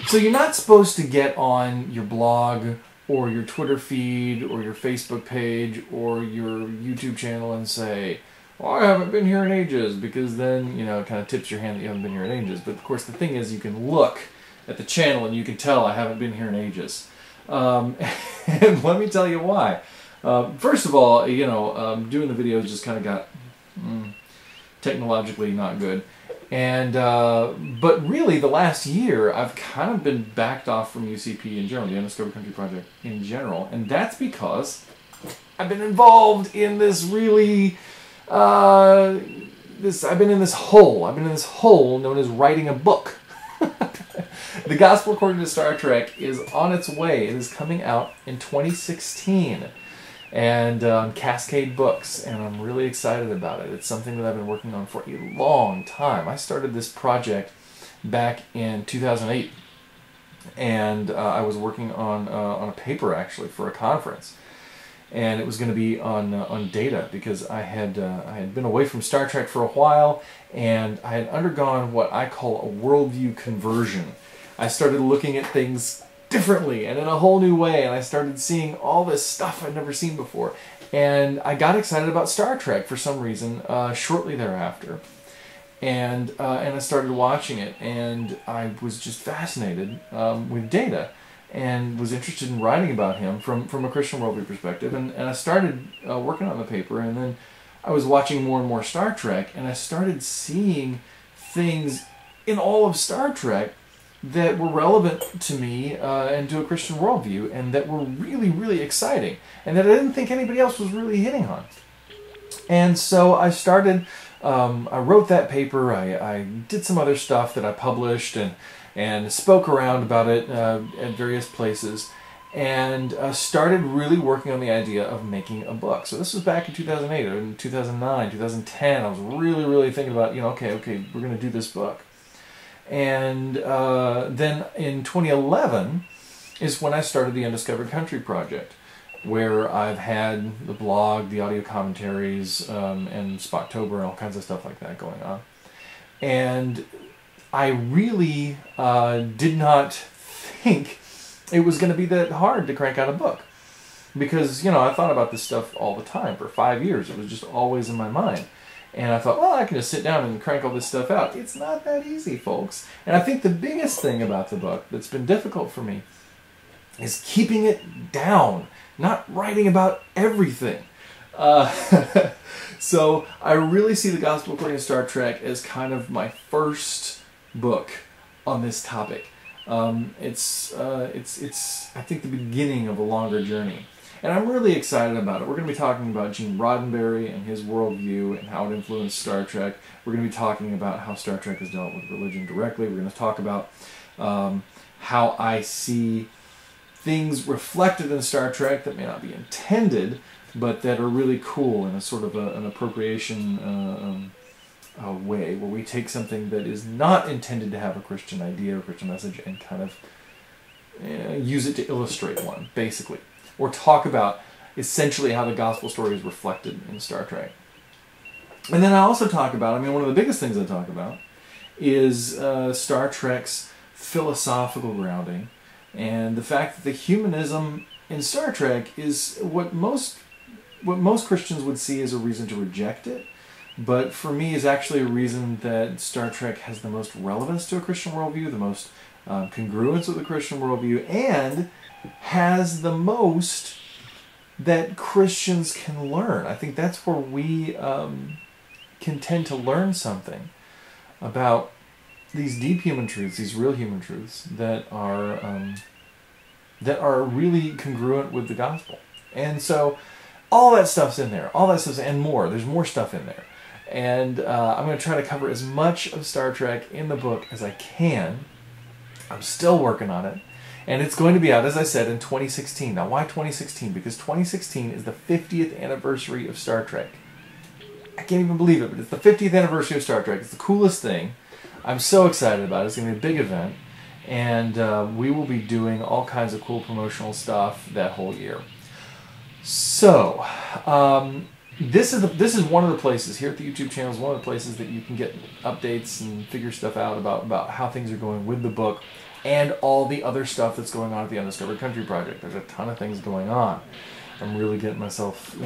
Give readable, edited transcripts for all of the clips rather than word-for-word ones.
So you're not supposed to get on your blog or your Twitter feed or your Facebook page or your YouTube channel and say, well, I haven't been here in ages, because then, it kind of tips your hand that you haven't been here in ages. But of course the thing is, you can look at the channel and you can tell I haven't been here in ages. And let me tell you why. First of all, doing the videos just kind of got technologically not good. And but really, the last year, I've kind of been backed off from UCP in general, the Undiscovered Country Project in general, and that's because I've been involved in this really, I've been in this hole known as writing a book. The Gospel According to Star Trek is on its way. It is coming out in 2016. And Cascade Books, and I'm really excited about it. It's something that I've been working on for a long time. I started this project back in 2008, and I was working on a paper actually for a conference, and it was going to be on data, because I had been away from Star Trek for a while, and I had undergone what I call a worldview conversion. I started looking at things differently and in a whole new way, and I started seeing all this stuff I'd never seen before, and I got excited about Star Trek for some reason shortly thereafter, and I started watching it, and I was just fascinated with Data, and was interested in writing about him from a Christian worldview perspective, and I started working on the paper, and then I was watching more and more Star Trek, and I started seeing things in all of Star Trek that were relevant to me and to a Christian worldview, and that were really, really exciting, and that I didn't think anybody else was really hitting on. And so I started, I wrote that paper, I did some other stuff that I published, and spoke around about it at various places, and started really working on the idea of making a book. So this was back in 2008, or in 2009, 2010, I was really, really thinking about, okay, we're going to do this book. And then in 2011 is when I started the Undiscovered Country Project, where I've had the blog, the audio commentaries, and Spocktober and all kinds of stuff like that going on. And I really did not think it was going to be that hard to crank out a book. Because, I thought about this stuff all the time. For 5 years, it was just always in my mind. And I thought, well, I can just sit down and crank all this stuff out. It's not that easy, folks. And I think the biggest thing about the book that's been difficult for me is keeping it down, not writing about everything. So I really see the Gospel According to Star Trek as kind of my first book on this topic. It's I think the beginning of a longer journey. And I'm really excited about it. We're going to be talking about Gene Roddenberry and his worldview and how it influenced Star Trek. We're going to be talking about how Star Trek has dealt with religion directly. We're going to talk about how I see things reflected in Star Trek that may not be intended, but that are really cool in a sort of an appropriation way, where we take something that is not intended to have a Christian idea or Christian message and kind of use it to illustrate one, basically. Or talk about essentially how the gospel story is reflected in Star Trek. And then I also talk about, one of the biggest things I talk about is Star Trek's philosophical grounding, and the fact that the humanism in Star Trek is what most Christians would see as a reason to reject it, but for me is actually a reason that Star Trek has the most relevance to a Christian worldview, the most congruence with a Christian worldview, and has the most that Christians can learn. I think that's where we can tend to learn something about these deep human truths, these real human truths that are really congruent with the gospel. And so all that stuff's in there, all that stuff's, and more. There's more stuff in there. And I'm going to try to cover as much of Star Trek in the book as I can. I'm still working on it. And it's going to be out, as I said, in 2016. Now, why 2016? Because 2016 is the 50th anniversary of Star Trek. I can't even believe it, but it's the 50th anniversary of Star Trek. It's the coolest thing. I'm so excited about it. It's going to be a big event. And we will be doing all kinds of cool promotional stuff that whole year. So, this is one of the places here at the YouTube channel, is one of the places that you can get updates and figure stuff out about how things are going with the book and all the other stuff that's going on at the Undiscovered Country Project. There's a ton of things going on. I'm really getting myself,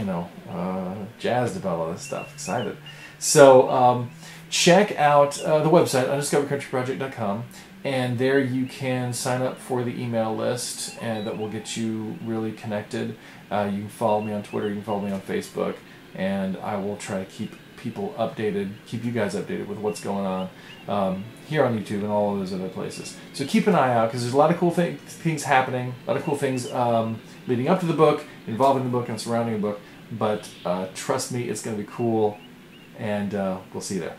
jazzed about all this stuff, excited. So check out the website, undiscoveredcountryproject.com, and there you can sign up for the email list, and that will get you really connected. You can follow me on Twitter, you can follow me on Facebook, and I will try to keep people updated, keep you guys updated with what's going on here on YouTube and all of those other places. So keep an eye out, because there's a lot of cool things happening, a lot of cool things leading up to the book, involving the book, and surrounding the book. But trust me, it's going to be cool, and we'll see you there.